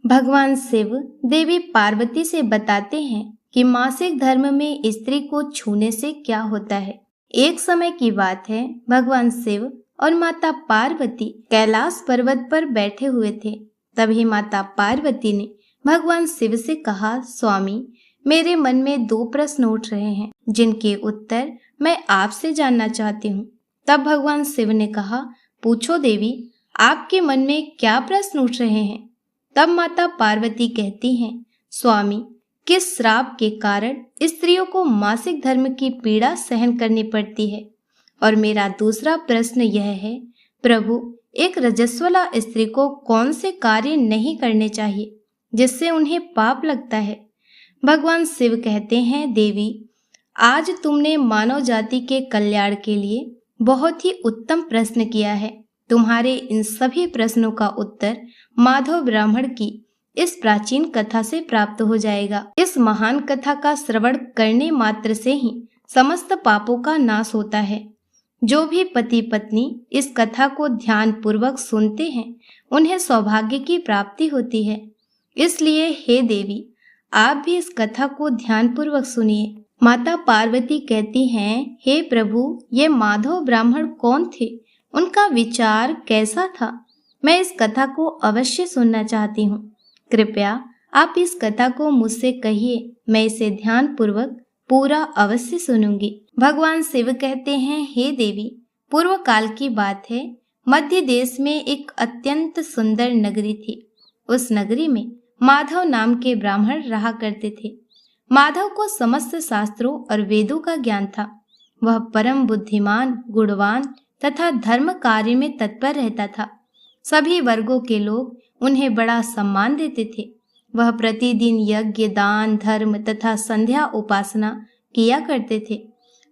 भगवान शिव देवी पार्वती से बताते हैं कि मासिक धर्म में स्त्री को छूने से क्या होता है। एक समय की बात है, भगवान शिव और माता पार्वती कैलाश पर्वत पर बैठे हुए थे। तभी माता पार्वती ने भगवान शिव से कहा, स्वामी, मेरे मन में 2 प्रश्न उठ रहे हैं जिनके उत्तर मैं आपसे जानना चाहती हूँ। तब भगवान शिव ने कहा, पूछो देवी, आपके मन में क्या प्रश्न उठ रहे हैं। तब माता पार्वती कहती हैं, स्वामी, किस श्राप के कारण स्त्रियों को मासिक धर्म की पीड़ा सहन करनी पड़ती है। और मेरा दूसरा प्रश्न यह है, प्रभु, एक रजस्वला स्त्री को कौन से कार्य नहीं करने चाहिए जिससे उन्हें पाप लगता है। भगवान शिव कहते हैं, देवी, आज तुमने मानव जाति के कल्याण के लिए बहुत ही उत्तम प्रश्न किया है। तुम्हारे इन सभी प्रश्नों का उत्तर माधव ब्राह्मण की इस प्राचीन कथा से प्राप्त हो जाएगा। इस महान कथा का श्रवण करने मात्र से ही समस्त पापों का नाश होता है। जो भी पति पत्नी इस कथा को ध्यान पूर्वक सुनते हैं, उन्हें सौभाग्य की प्राप्ति होती है। इसलिए हे देवी, आप भी इस कथा को ध्यान पूर्वक सुनिए। माता पार्वती कहती हैं, हे प्रभु, ये माधव ब्राह्मण कौन थे, उनका विचार कैसा था, मैं इस कथा को अवश्य सुनना चाहती हूँ। कृपया आप इस कथा को मुझसे कहिए, मैं इसे ध्यान पूर्वक पूरा अवश्य सुनूंगी। भगवान शिव कहते हैं, हे देवी, पूर्व काल की बात है, मध्य देश में एक अत्यंत सुंदर नगरी थी। उस नगरी में माधव नाम के ब्राह्मण रहा करते थे। माधव को समस्त शास्त्रों और वेदों का ज्ञान था। वह परम बुद्धिमान, गुणवान तथा धर्म कार्य में तत्पर रहता था। सभी वर्गों के लोग उन्हें बड़ा सम्मान देते थे। वह प्रतिदिन यज्ञ, दान, धर्म तथा संध्या उपासना किया करते थे।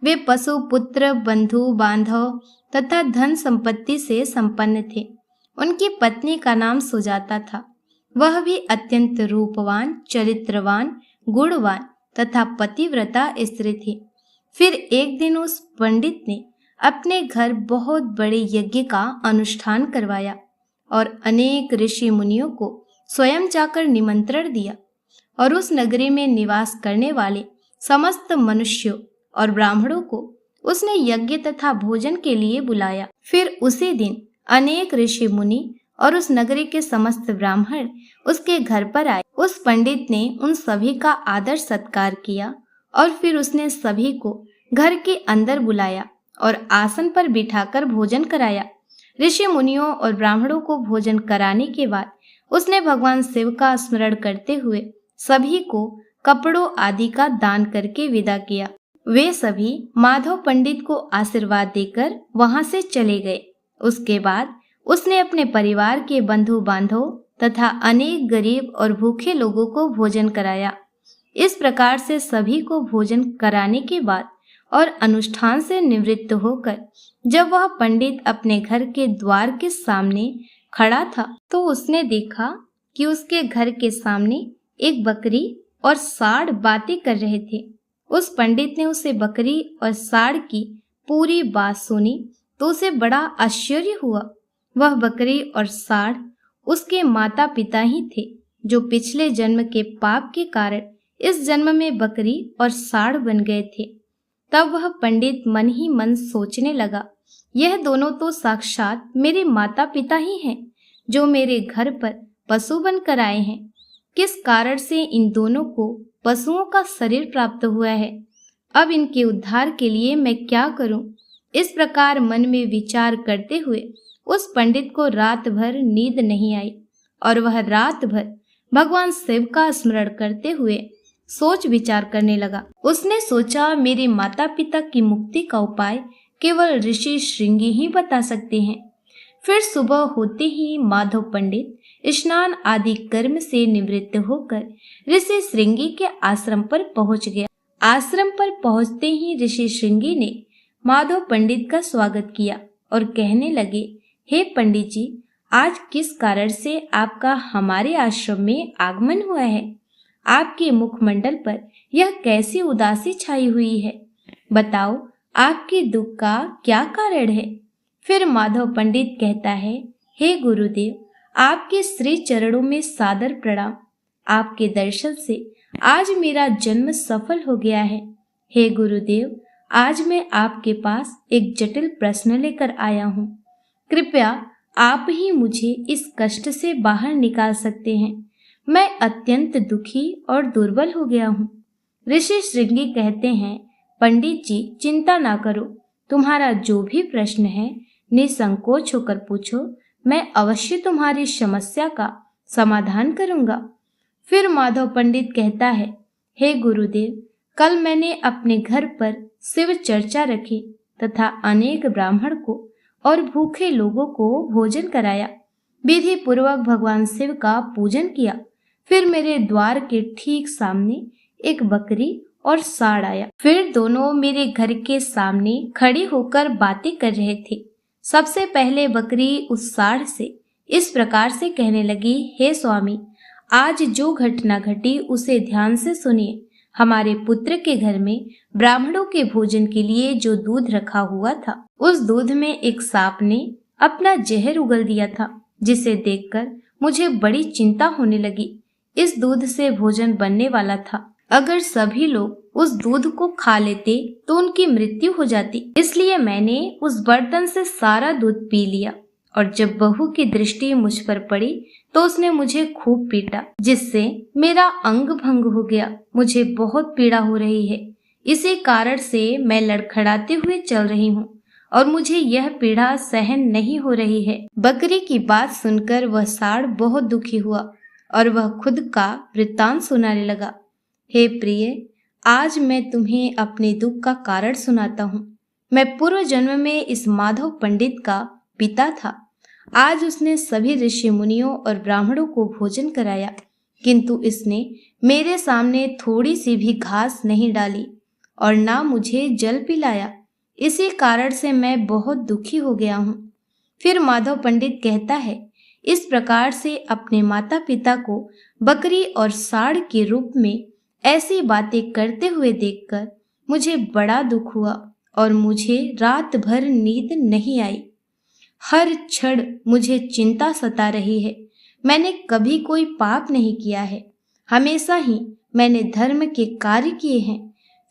वे पशु, पुत्र, बंधु बांधव तथा धन संपत्ति से संपन्न थे। उनकी पत्नी का नाम सुजाता था। वह भी अत्यंत रूपवान, चरित्रवान, गुणवान तथा पतिव्रता स्त्री थी। फिर एक दिन उस पंडित ने अपने घर बहुत बड़े यज्ञ का अनुष्ठान करवाया और अनेक ऋषि मुनियों को स्वयं जाकर निमंत्रण दिया और उस नगरी में निवास करने वाले समस्त मनुष्यों और ब्राह्मणों को उसने यज्ञ तथा भोजन के लिए बुलाया। फिर उसी दिन अनेक ऋषि मुनि और उस नगरी के समस्त ब्राह्मण उसके घर पर आए। उस पंडित ने उन सभी का आदर सत्कार किया और फिर उसने सभी को घर के अंदर बुलाया और आसन पर बिठाकर भोजन कराया। ऋषि मुनियों और ब्राह्मणों को भोजन कराने के बाद उसने भगवान शिव का स्मरण करते हुए सभी को कपड़ों आदि का दान करके विदा किया। वे सभी माधव पंडित को आशीर्वाद देकर वहां से चले गए। उसके बाद उसने अपने परिवार के बंधु बांधव तथा अनेक गरीब और भूखे लोगों को भोजन कराया। इस प्रकार से सभी को भोजन कराने के बाद और अनुष्ठान से निवृत्त होकर जब वह पंडित अपने घर के द्वार के सामने खड़ा था, तो उसने देखा कि उसके घर के सामने एक बकरी और साढ़ बातें कर रहे थे। उस पंडित ने उसे बकरी और साढ़ की पूरी बात सुनी तो उसे बड़ा आश्चर्य हुआ। वह बकरी और साढ़ उसके माता पिता ही थे, जो पिछले जन्म के पाप के कारण इस जन्म में बकरी और साढ़ बन गए थे। तब वह पंडित मन ही मन सोचने लगा, यह दोनों तो साक्षात मेरे माता पिता ही हैं, जो मेरे घर पर पशु बनकर आए हैं। किस कारण से इन दोनों को पशुओं का शरीर प्राप्त हुआ है? अब इनके उद्धार के लिए मैं क्या करूं? इस प्रकार मन में विचार करते हुए उस पंडित को रात भर नींद नहीं आई और वह रात भर भगवान शिव का स्मरण करते हुए सोच विचार करने लगा। उसने सोचा, मेरे माता पिता की मुक्ति का उपाय केवल ऋषि श्रृंगी ही बता सकते हैं। फिर सुबह होते ही माधव पंडित स्नान आदि कर्म से निवृत्त होकर ऋषि श्रृंगी के आश्रम पर पहुंच गया। आश्रम पर पहुंचते ही ऋषि श्रृंगी ने माधव पंडित का स्वागत किया और कहने लगे, हे पंडित जी, आज किस कारण से आपका हमारे आश्रम में आगमन हुआ है? आपके मुखमंडल पर यह कैसी उदासी छाई हुई है? बताओ, आपके दुख का क्या कारण है? फिर माधव पंडित कहता है, हे गुरुदेव, आपके श्री चरणों में सादर प्रणाम। आपके दर्शन से आज मेरा जन्म सफल हो गया है। हे गुरुदेव, आज मैं आपके पास एक जटिल प्रश्न लेकर आया हूँ। कृपया आप ही मुझे इस कष्ट से बाहर निकाल सकते हैं। मैं अत्यंत दुखी और दुर्बल हो गया हूँ। ऋषि श्रृंगी कहते हैं, पंडित जी चिंता ना करो, तुम्हारा जो भी प्रश्न है निसंकोच होकर पूछो, मैं अवश्य तुम्हारी समस्या का समाधान करूंगा। फिर माधव पंडित कहता है, हे गुरुदेव, कल मैंने अपने घर पर शिव चर्चा रखी तथा अनेक ब्राह्मण को और भूखे लोगों को भोजन कराया। विधि पूर्वक भगवान शिव का पूजन किया। फिर मेरे द्वार के ठीक सामने एक बकरी और सांड आया। फिर दोनों मेरे घर के सामने खड़ी होकर बातें कर रहे थे। सबसे पहले बकरी उस सांड से इस प्रकार से कहने लगी, हे स्वामी, आज जो घटना घटी उसे ध्यान से सुनिए। हमारे पुत्र के घर में ब्राह्मणों के भोजन के लिए जो दूध रखा हुआ था, उस दूध में एक सांप ने अपना जहर उगल दिया था, जिसे देखकर मुझे बड़ी चिंता होने लगी। इस दूध से भोजन बनने वाला था। अगर सभी लोग उस दूध को खा लेते तो उनकी मृत्यु हो जाती। इसलिए मैंने उस बर्तन से सारा दूध पी लिया और जब बहू की दृष्टि मुझ पर पड़ी तो उसने मुझे खूब पीटा, जिससे मेरा अंग भंग हो गया। मुझे बहुत पीड़ा हो रही है। इसी कारण से मैं लड़खड़ाते हुए चल रही हूँ और मुझे यह पीड़ा सहन नहीं हो रही है। बकरी की बात सुनकर वह सांड बहुत दुखी हुआ और वह खुद का वृत्तांत सुनाने लगा। हे प्रिय, आज मैं तुम्हें अपने दुख का कारण सुनाता हूँ। मैं पूर्व जन्म में इस माधव पंडित का पिता था। आज उसने सभी ऋषि मुनियों और ब्राह्मणों को भोजन कराया, किंतु इसने मेरे सामने थोड़ी सी भी घास नहीं डाली और ना मुझे जल पिलाया। इसी कारण से मैं बहुत दुखी हो गया हूँ। फिर माधव पंडित कहता है, इस प्रकार से अपने माता पिता को बकरी और सांड के रूप में ऐसी बातें करते हुए देखकर मुझे बड़ा दुख हुआ और मुझे रात भर नींद नहीं आई। हर क्षण मुझे चिंता सता रही है। मैंने कभी कोई पाप नहीं किया है। हमेशा ही मैंने धर्म के कार्य किए हैं।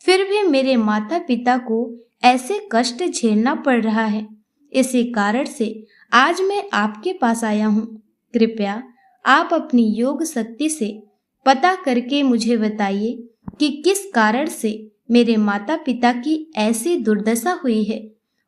फिर भी मेरे माता पिता को ऐसे कष्ट झेलना पड़ रहा है। इसी कारण से आज मैं आपके पास आया हूँ। कृपया आप अपनी योग शक्ति से पता करके मुझे बताइए कि किस कारण से मेरे माता पिता की ऐसी दुर्दशा हुई है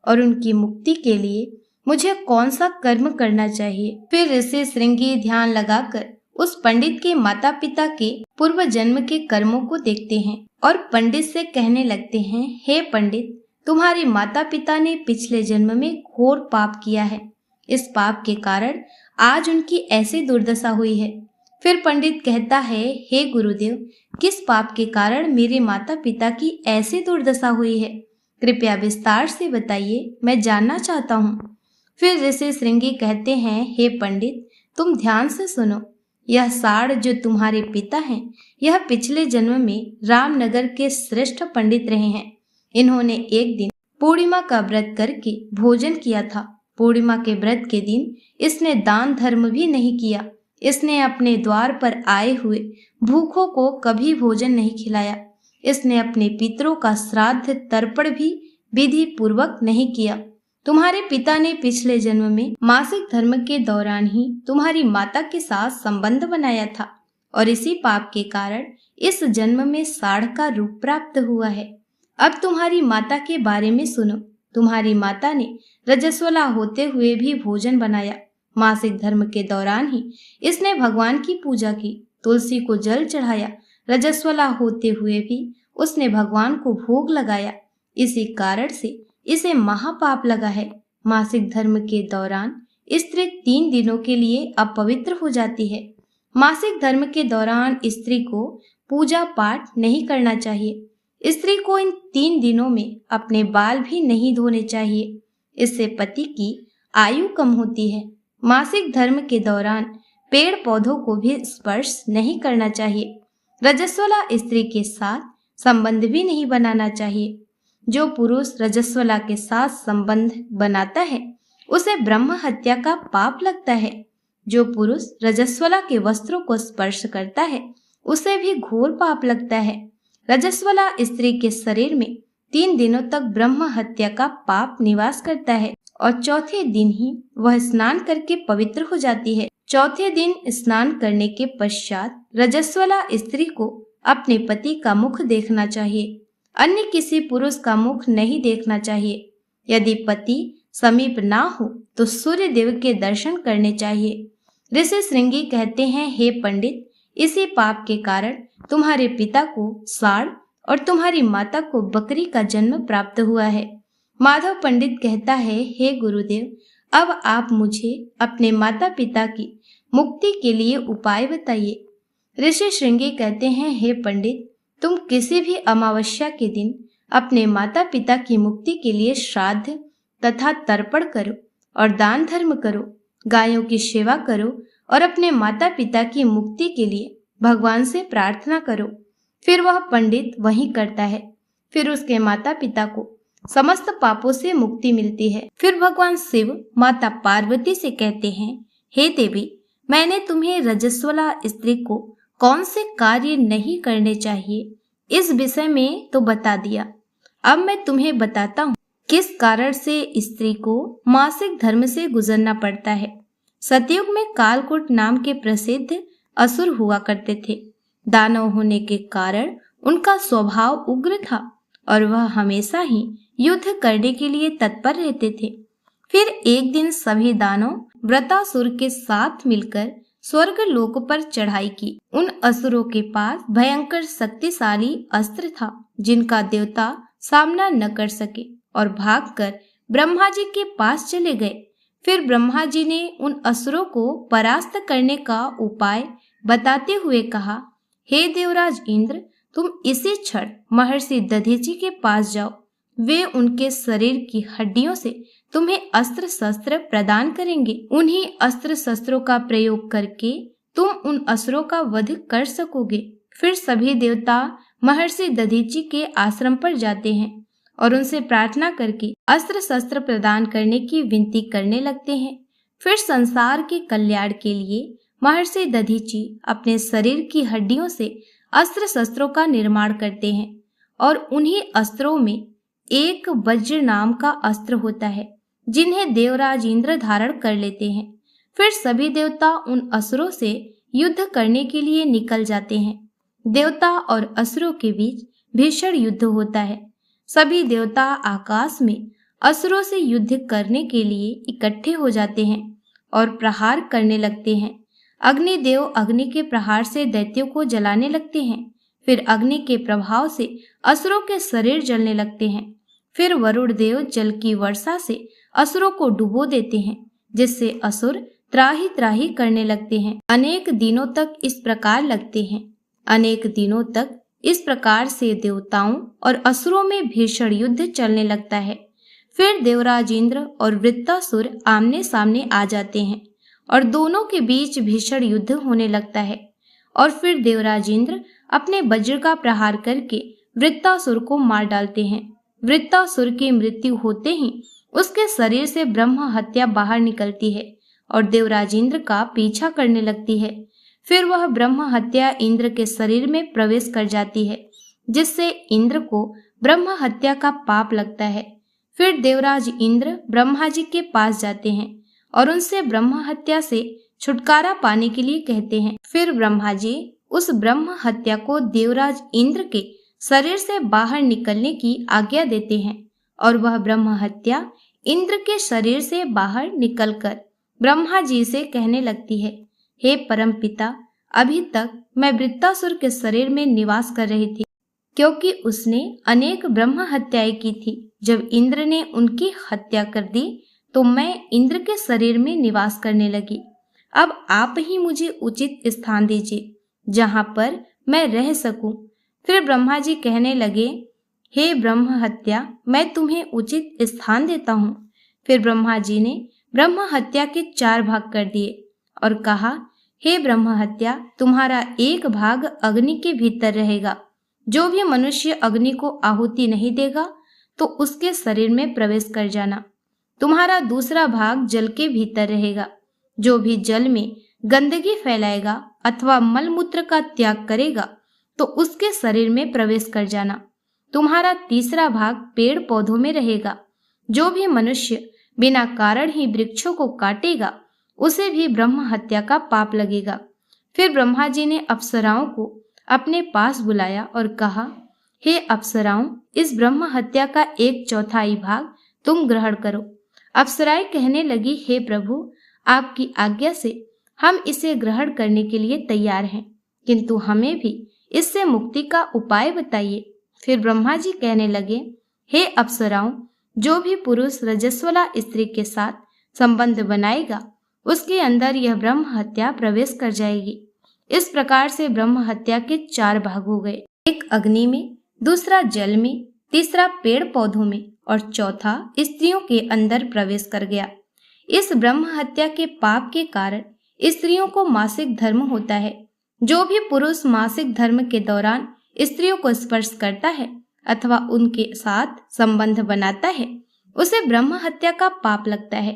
और उनकी मुक्ति के लिए मुझे कौन सा कर्म करना चाहिए। फिर ऋषि श्रृंगी ध्यान लगाकर उस पंडित के माता पिता के पूर्व जन्म के कर्मों को देखते हैं और पंडित से कहने लगते हैं, हे पंडित, तुम्हारे माता पिता ने पिछले जन्म में घोर पाप किया है। इस पाप के कारण आज उनकी ऐसी दुर्दशा हुई है। फिर पंडित कहता है, हे गुरुदेव, किस पाप के कारण मेरे माता पिता की ऐसी दुर्दशा हुई है? कृपया विस्तार से बताइए, मैं जानना चाहता हूँ। फिर ऋषि श्रृंगी कहते हैं, हे पंडित, तुम ध्यान से सुनो। यह सांड जो तुम्हारे पिता हैं, यह पिछले जन्म में रामनगर के श्रेष्ठ पंडित रहे हैं। इन्होंने एक दिन पूर्णिमा का व्रत करके भोजन किया था। पूर्णिमा के व्रत के दिन इसने दान धर्म भी नहीं किया। इसने अपने द्वार पर आए हुए भूखों को कभी भोजन नहीं खिलाया। इसने अपने पितरों का श्राद्ध तर्पण भी विधि पूर्वक नहीं किया। तुम्हारे पिता ने पिछले जन्म में मासिक धर्म के दौरान ही तुम्हारी माता के साथ संबंध बनाया था और इसी पाप के कारण इस जन्म में सांड का रूप प्राप्त हुआ है। अब तुम्हारी माता के बारे में सुनो। तुम्हारी माता ने रजस्वला होते हुए भी भोजन बनाया। मासिक धर्म के दौरान ही इसने भगवान की पूजा की, तुलसी को जल चढ़ाया। रजस्वला होते हुए भी उसने भगवान को भोग लगाया। इसी कारण से इसे महापाप लगा है। मासिक धर्म के दौरान स्त्री 3 दिनों के लिए अपवित्र हो जाती है। मासिक धर्म के दौरान स्त्री को पूजा पाठ नहीं करना चाहिए। स्त्री को इन 3 दिनों में अपने बाल भी नहीं धोने चाहिए। इससे पति की आयु कम होती है। मासिक धर्म के दौरान पेड़ पौधों को भी स्पर्श नहीं करना चाहिए। रजस्वला स्त्री के साथ संबंध भी नहीं बनाना चाहिए। जो पुरुष रजस्वला के साथ संबंध बनाता है उसे ब्रह्म हत्या का पाप लगता है। जो पुरुष रजस्वला के वस्त्रों को स्पर्श करता है उसे भी घोर पाप लगता है। रजस्वला स्त्री के शरीर में 3 दिनों तक ब्रह्म हत्या का पाप निवास करता है और चौथे दिन ही वह स्नान करके पवित्र हो जाती है। चौथे दिन स्नान करने के पश्चात रजस्वला स्त्री को अपने पति का मुख देखना चाहिए, अन्य किसी पुरुष का मुख नहीं देखना चाहिए। यदि पति समीप ना हो तो सूर्य देव के दर्शन करने चाहिए। ऋषि श्रृंगी कहते हैं, हे पंडित, इसी पाप के कारण तुम्हारे पिता को साढ़ और तुम्हारी माता को बकरी का जन्म प्राप्त हुआ है। माधव पंडित कहता है, हे गुरुदेव, अब आप मुझे अपने माता पिता की मुक्ति के लिए उपाय बताइए। ऋषि श्रृंगी कहते हैं, हे पंडित, तुम किसी भी अमावस्या के दिन अपने माता पिता की मुक्ति के लिए श्राद्ध तथा तर्पण करो और दान धर्म करो, गायों की सेवा करो और अपने माता पिता की मुक्ति के लिए भगवान से प्रार्थना करो। फिर वह पंडित वही करता है। फिर उसके माता पिता को समस्त पापों से मुक्ति मिलती है। फिर भगवान शिव माता पार्वती से कहते हैं, हे देवी, मैंने तुम्हें रजस्वला स्त्री को कौन से कार्य नहीं करने चाहिए इस विषय में तो बता दिया। अब मैं तुम्हें बताता हूँ किस कारण से स्त्री को मासिक धर्म से गुजरना पड़ता है। सतयुग में कालकूट नाम के प्रसिद्ध असुर हुआ करते थे। दानव होने के कारण उनका स्वभाव उग्र था और वह हमेशा ही युद्ध करने के लिए तत्पर रहते थे। फिर एक दिन सभी दानव वृतासुर के साथ मिलकर स्वर्ग लोक पर चढ़ाई की। उन असुरों के पास भयंकर शक्तिशाली अस्त्र था जिनका देवता सामना न कर सके और भागकर ब्रह्मा जी के पास चले गए। फिर ब्रह्मा जी ने उन असुरों को परास्त करने का उपाय बताते हुए कहा, हे देवराज इंद्र, तुम इसी क्षण महर्षि दधीचि के पास जाओ। वे उनके शरीर की हड्डियों से तुम्हें अस्त्र शस्त्र प्रदान करेंगे। उन्हीं अस्त्र शस्त्रों का प्रयोग करके तुम उन असुरों का वध कर सकोगे। फिर सभी देवता महर्षि दधीचि के आश्रम पर जाते हैं और उनसे प्रार्थना करके अस्त्र शस्त्र प्रदान करने की विनती करने लगते हैं। फिर संसार के कल्याण के लिए महर्षि दधीचि अपने शरीर की हड्डियों से अस्त्र शस्त्रों का निर्माण करते हैं और उन्हीं अस्त्रों में एक वज्र नाम का अस्त्र होता है जिन्हें देवराज इंद्र धारण कर लेते हैं। फिर सभी देवता उन असुरों से युद्ध करने के लिए निकल जाते हैं। देवता और असुरों के बीच भीषण युद्ध होता है। सभी देवता आकाश में असुरों से युद्ध करने के लिए इकट्ठे हो जाते हैं और प्रहार करने लगते हैं। अग्निदेव अग्नि के प्रहार से दैत्यों को जलाने लगते हैं। फिर अग्नि के प्रभाव से असुरों के शरीर जलने लगते हैं। फिर वरुण देव जल की वर्षा से असुरों को डुबो देते हैं, जिससे असुर त्राही त्राही करने लगते हैं। अनेक दिनों तक इस प्रकार लगते हैं। अनेक दिनों तक इस प्रकार से देवताओं और असुरों में भीषण युद्ध चलने लगता है। फिर देवराज इंद्र और वृत्तासुर आमने सामने आ जाते हैं और दोनों के बीच भीषण युद्ध होने लगता है। और फिर देवराज इंद्र अपने वज्र का प्रहार करके वृत्तासुर को मार डालते हैं। वृत्तासुर की मृत्यु होते ही उसके शरीर से ब्रह्म हत्या बाहर निकलती है और देवराज इंद्र का पीछा करने लगती है। फिर वह ब्रह्म हत्या इंद्र के शरीर में प्रवेश कर जाती है, जिससे इंद्र को ब्रह्म हत्या का पाप लगता है। फिर देवराज इंद्र ब्रह्मा जी के पास जाते हैं और उनसे ब्रह्म हत्या से छुटकारा पाने के लिए कहते हैं। फिर ब्रह्मा जी उस ब्रह्म हत्या को देवराज इंद्र के शरीर से बाहर निकलने की आज्ञा देते हैं और वह ब्रह्म हत्या इंद्र के शरीर से बाहर निकलकर ब्रह्मा जी से कहने लगती है, हे परम पिता, अभी तक मैं वृत्तासुर के शरीर में निवास कर रही थी, क्योंकि उसने अनेक ब्रह्म हत्याएं की थी। जब इंद्र ने उनकी हत्या कर दी तो मैं इंद्र के शरीर में निवास करने लगी। अब आप ही मुझे उचित स्थान दीजिए जहाँ पर मैं रह सकूं। फिर ब्रह्मा जी कहने लगे, हे ब्रह्म हत्या, मैं तुम्हें उचित स्थान देता हूँ। फिर ब्रह्मा जी ने ब्रह्म हत्या के 4 भाग कर दिए और कहा, हे ब्रह्म हत्या, तुम्हारा एक भाग अग्नि के भीतर रहेगा। जो भी मनुष्य अग्नि को आहुति नहीं देगा तो उसके शरीर में प्रवेश कर जाना। तुम्हारा दूसरा भाग जल के भीतर रहेगा। जो भी जल में गंदगी फैलाएगा अथवा मलमूत्र का त्याग करेगा तो उसके शरीर में प्रवेश कर जाना। तुम्हारा तीसरा भाग पेड़ पौधों में रहेगा। जो भी मनुष्य बिना कारण ही वृक्षों को काटेगा उसे भी ब्रह्म हत्या का पाप लगेगा। फिर ब्रह्मा जी ने अप्सराओं को अपने पास बुलाया और कहा, हे अप्सराओं, इस ब्रह्म हत्या का 1/4 भाग तुम ग्रहण करो। अप्सराएं कहने लगी, हे प्रभु, आपकी आज्ञा से हम इसे ग्रहण करने के लिए तैयार हैं, किंतु हमें भी इससे मुक्ति का उपाय बताइए। फिर ब्रह्मा जी कहने लगे, हे अप्सराओं, जो भी पुरुष रजस्वला स्त्री के साथ संबंध बनाएगा उसके अंदर यह ब्रह्म हत्या प्रवेश कर जाएगी। इस प्रकार से ब्रह्म हत्या के 4 भाग हो गए, एक अग्नि में, दूसरा जल में, तीसरा पेड़ पौधों में और चौथा स्त्रियों के अंदर प्रवेश कर गया। इस ब्रह्म हत्या के पाप के कारण स्त्रियों को मासिक धर्म होता है। जो भी पुरुष मासिक धर्म के दौरान स्त्रियों को स्पर्श करता है अथवा उनके साथ संबंध बनाता है उसे ब्रह्म हत्या का पाप लगता है।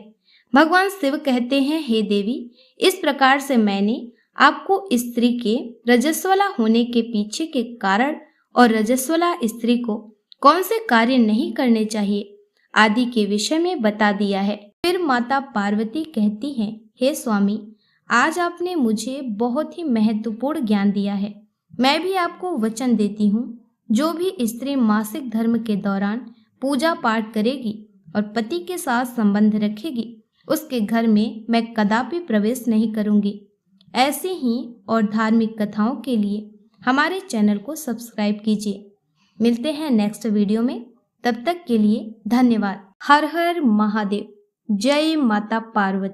भगवान शिव कहते हैं, हे देवी, इस प्रकार से मैंने आपको स्त्री के रजस्वला होने के पीछे के कारण और रजस्वला स्त्री को कौन से कार्य नहीं करने चाहिए आदि के विषय में बता दिया है। फिर माता पार्वती कहती हैं, हे स्वामी, आज आपने मुझे बहुत ही महत्वपूर्ण ज्ञान दिया है। मैं भी आपको वचन देती हूँ, जो भी स्त्री मासिक धर्म के दौरान पूजा पाठ करेगी और पति के साथ संबंध रखेगी उसके घर में मैं कदापि प्रवेश नहीं करूंगी। ऐसी ही और धार्मिक कथाओं के लिए हमारे चैनल को सब्सक्राइब कीजिए। मिलते हैं नेक्स्ट वीडियो में, तब तक के लिए धन्यवाद। हर हर महादेव। जय माता पार्वती।